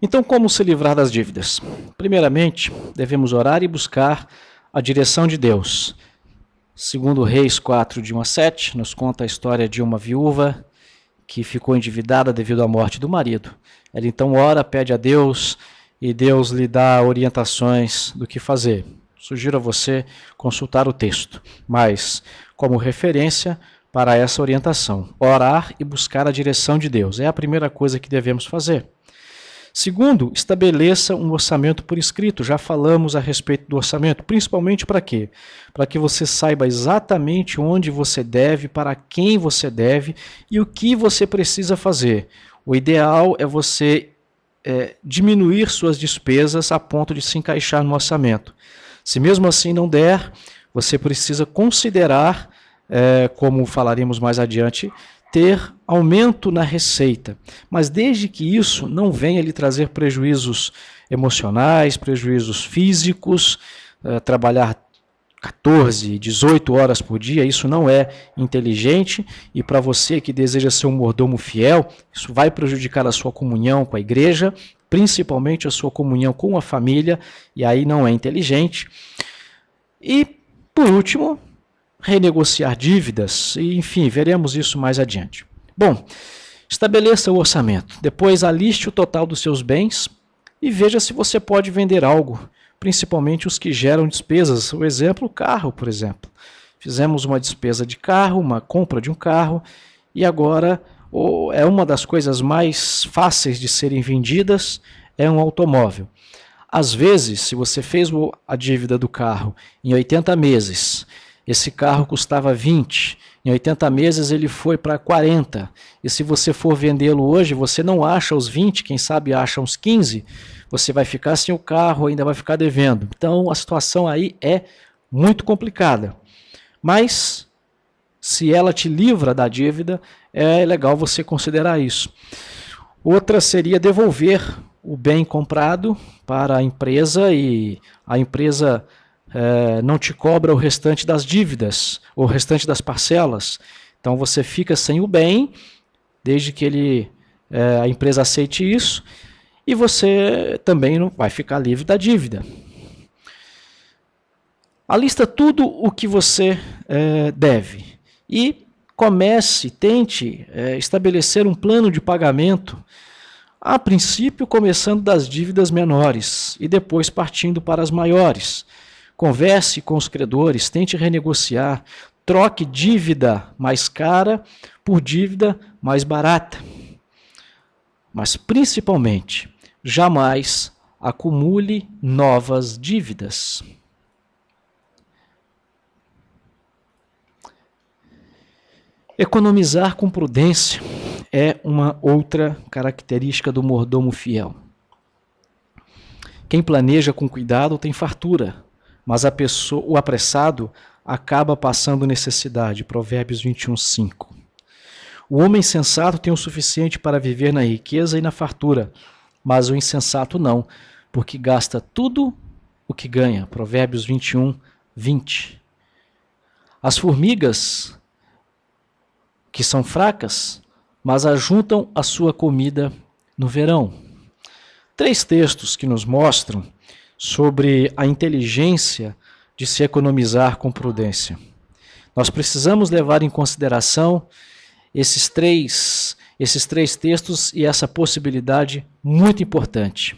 Então, como se livrar das dívidas? Primeiramente, devemos orar e buscar a direção de Deus. Segundo Reis 4, de 1 a 7, nos conta a história de uma viúva que ficou endividada devido à morte do marido. Ela então ora, pede a Deus e Deus lhe dá orientações do que fazer. Sugiro a você consultar o texto, mas como referência para essa orientação, orar e buscar a direção de Deus. É a primeira coisa que devemos fazer. Segundo, estabeleça um orçamento por escrito. Já falamos a respeito do orçamento, principalmente para quê? Para que você saiba exatamente onde você deve, para quem você deve e o que você precisa fazer. O ideal é você diminuir suas despesas a ponto de se encaixar no orçamento. Se mesmo assim não der, você precisa considerar, como falaremos mais adiante, ter aumento na receita, mas desde que isso não venha lhe trazer prejuízos emocionais, prejuízos físicos, trabalhar 14, 18 horas por dia, isso não é inteligente, e para você que deseja ser um mordomo fiel, isso vai prejudicar a sua comunhão com a igreja, principalmente a sua comunhão com a família, e aí não é inteligente. E, por último, renegociar dívidas, e enfim, veremos isso mais adiante. Bom, estabeleça o orçamento, depois aliste o total dos seus bens e veja se você pode vender algo, principalmente os que geram despesas. O exemplo, o carro, por exemplo. Fizemos uma despesa de carro, uma compra de um carro, e agora é uma das coisas mais fáceis de serem vendidas, é um automóvel. Às vezes, se você fez a dívida do carro em 80 meses, esse carro custava 20, em 80 meses ele foi para 40, e se você for vendê-lo hoje, você não acha os 20, quem sabe acha uns 15, você vai ficar sem o carro, ainda vai ficar devendo. Então a situação aí é muito complicada. Mas, se ela te livra da dívida, é legal você considerar isso. Outra seria devolver o bem comprado para a empresa e a empresa não te cobra o restante das dívidas, o restante das parcelas. Então você fica sem o bem, desde que a empresa aceite isso, e você também não vai ficar livre da dívida. Alista tudo o que você deve e tente estabelecer um plano de pagamento, a princípio começando das dívidas menores e depois partindo para as maiores. Converse com os credores, tente renegociar, troque dívida mais cara por dívida mais barata. Mas, principalmente, jamais acumule novas dívidas. Economizar com prudência é uma outra característica do mordomo fiel. Quem planeja com cuidado tem fartura, mas o apressado acaba passando necessidade. Provérbios 21, 5. O homem sensato tem o suficiente para viver na riqueza e na fartura, mas o insensato não, porque gasta tudo o que ganha. Provérbios 21, 20. As formigas, que são fracas, mas ajuntam a sua comida no verão. 3 textos que nos mostram sobre a inteligência de se economizar com prudência. Nós precisamos levar em consideração esses três textos e essa possibilidade muito importante.